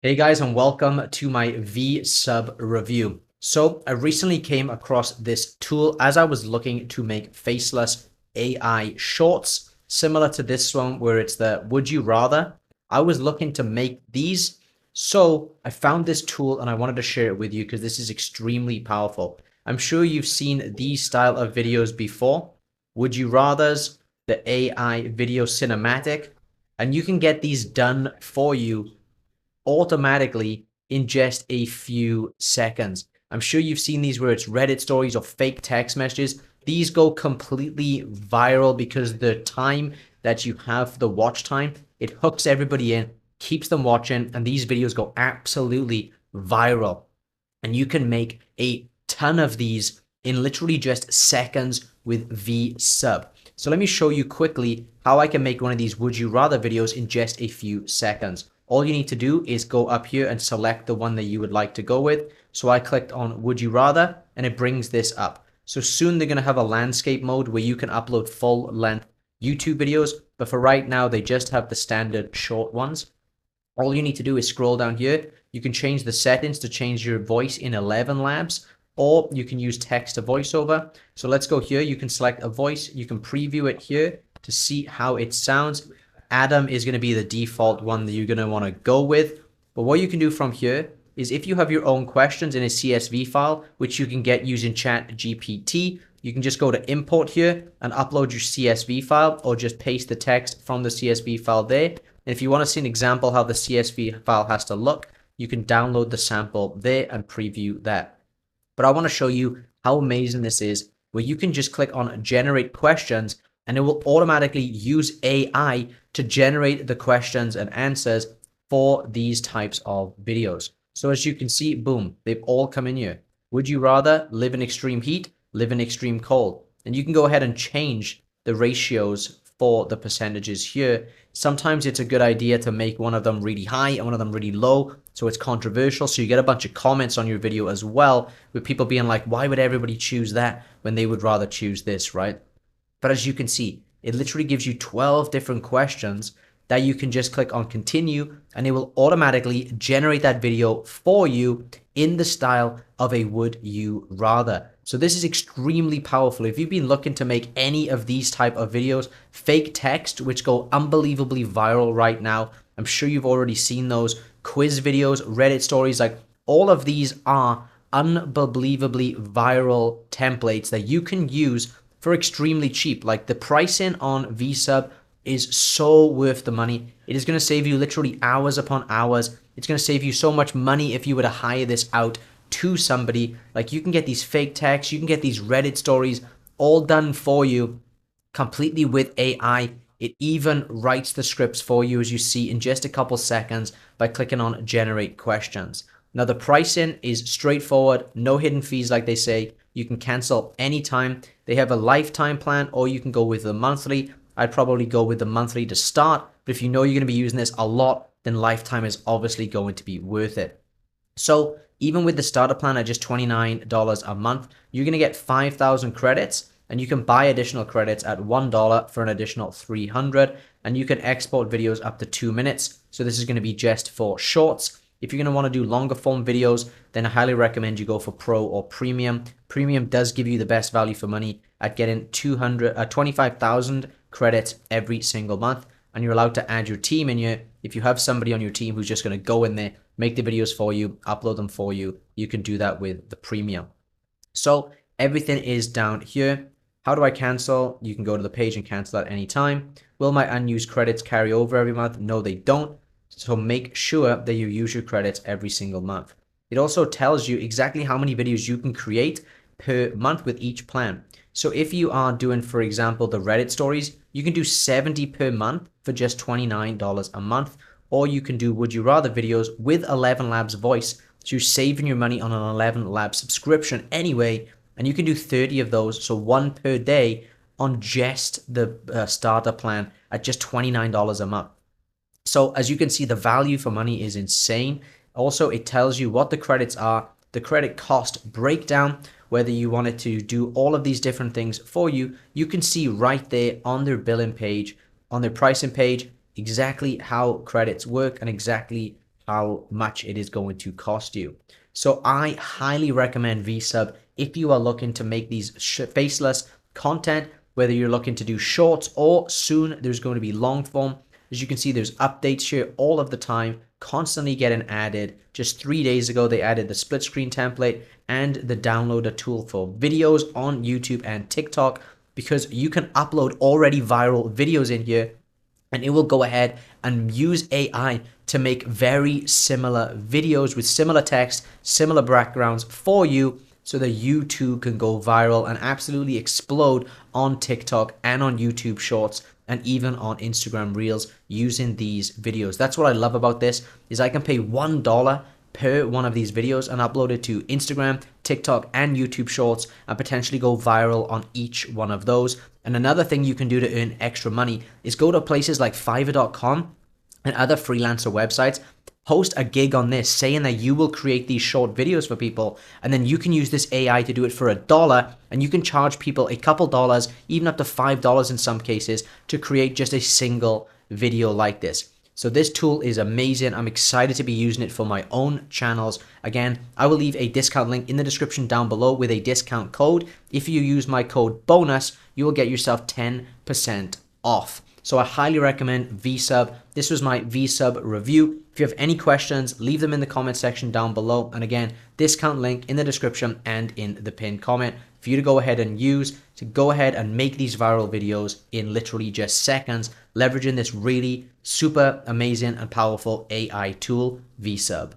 Hey guys, and welcome to my VSub review. So I recently came across this tool as I was looking to make faceless AI shorts, similar to this one where it's the would you rather. I was looking to make these, so I found this tool and I wanted to share it with you because this is extremely powerful. I'm sure you've seen these style of videos before. Would you rathers, the AI video cinematic, and you can get these done for you automatically in just a few seconds. I'm sure you've seen these where it's Reddit stories or fake text messages. These go completely viral because the time that you have, the watch time, it hooks everybody in, keeps them watching, and these videos go absolutely viral. And you can make a ton of these in literally just seconds with VSub. So let me show you quickly how I can make one of these would you rather videos in just a few seconds. All you need to do is go up here and select the one that you would like to go with. So I clicked on would you rather and it brings this up. So soon they're going to have a landscape mode where you can upload full length YouTube videos. But for right now, they just have the standard short ones. All you need to do is scroll down here. You can change the settings to change your voice in 11 labs, or you can use text to voiceover. So let's go here. You can select a voice. You can preview it here to see how it sounds. Adam is going to be the default one that you're going to want to go with. But what you can do from here is if you have your own questions in a CSV file, which you can get using ChatGPT, you can just go to import here and upload your CSV file or just paste the text from the CSV file there. And if you want to see an example how the CSV file has to look, you can download the sample there and preview that. But I want to show you how amazing this is, where you can just click on generate questions and it will automatically use AI to generate the questions and answers for these types of videos. So as you can see, boom, they've all come in here. Would you rather live in extreme heat, live in extreme cold? And you can go ahead and change the ratios for the percentages here. Sometimes it's a good idea to make one of them really high and one of them really low, so it's controversial. So you get a bunch of comments on your video as well with people being like, why would everybody choose that when they would rather choose this, right? But as you can see, it literally gives you 12 different questions that you can just click on continue and it will automatically generate that video for you in the style of a would you rather. So this is extremely powerful. If you've been looking to make any of these type of videos, fake text, which go unbelievably viral right now, I'm sure you've already seen those quiz videos, Reddit stories, like all of these are unbelievably viral templates that you can use for extremely cheap. Like the pricing on VSub is so worth the money. It is going to save you literally hours upon hours. It's going to save you so much money if you were to hire this out to somebody. Like you can get these fake texts, you can get these Reddit stories all done for you completely with AI. It even writes the scripts for you, as you see in just a couple seconds by clicking on generate questions. Now the pricing is straightforward, no hidden fees like they say. You can cancel anytime. They have a lifetime plan or you can go with the monthly. I'd probably go with the monthly to start, but if you know you're going to be using this a lot, then lifetime is obviously going to be worth it. So even with the starter plan at just $29 a month, you're going to get 5,000 credits and you can buy additional credits at $1 for an additional 300 and you can export videos up to 2 minutes. So this is going to be just for shorts. If you're going to want to do longer form videos, then I highly recommend you go for Pro or Premium. Premium does give you the best value for money at getting 25,000 credits every single month. And you're allowed to add your team in here. If you have somebody on your team who's just going to go in there, make the videos for you, upload them for you, you can do that with the Premium. So everything is down here. How do I cancel? You can go to the page and cancel at any time. Will my unused credits carry over every month? No, they don't. So make sure that you use your credits every single month. It also tells you exactly how many videos you can create per month with each plan. So if you are doing, for example, the Reddit stories, you can do 70 per month for just $29 a month. Or you can do would you rather videos with 11 Labs voice. So you're saving your money on an 11 Labs subscription anyway. And you can do 30 of those, so one per day on just the starter plan at just $29 a month. So as you can see, the value for money is insane. Also, it tells you what the credits are, the credit cost breakdown, whether you wanted to do all of these different things for you. You can see right there on their billing page, on their pricing page, exactly how credits work and exactly how much it is going to cost you. So I highly recommend VSub if you are looking to make these faceless content, whether you're looking to do shorts or soon there's going to be long form. As you can see, there's updates here all of the time, constantly getting added. Just 3 days ago, they added the split screen template and the downloader tool for videos on YouTube and TikTok, because you can upload already viral videos in here and it will go ahead and use AI to make very similar videos with similar text, similar backgrounds for you, so that you too can go viral and absolutely explode on TikTok and on YouTube Shorts and even on Instagram Reels using these videos. That's what I love about this, is I can pay $1 per one of these videos and upload it to Instagram, TikTok, and YouTube Shorts and potentially go viral on each one of those. And another thing you can do to earn extra money is go to places like Fiverr.com and other freelancer websites, post a gig on this saying that you will create these short videos for people, and then you can use this AI to do it for $1, and you can charge people a couple dollars, even up to $5 in some cases, to create just a single video like this. So this tool is amazing. I'm excited to be using it for my own channels. Again, I will leave a discount link in the description down below with a discount code. If you use my code BONUS, you will get yourself 10% off. So I highly recommend VSub. This was my VSub review. If you have any questions, leave them in the comment section down below. And again, discount link in the description and in the pinned comment for you to go ahead and use to go ahead and make these viral videos in literally just seconds, leveraging this really super amazing and powerful AI tool, VSub.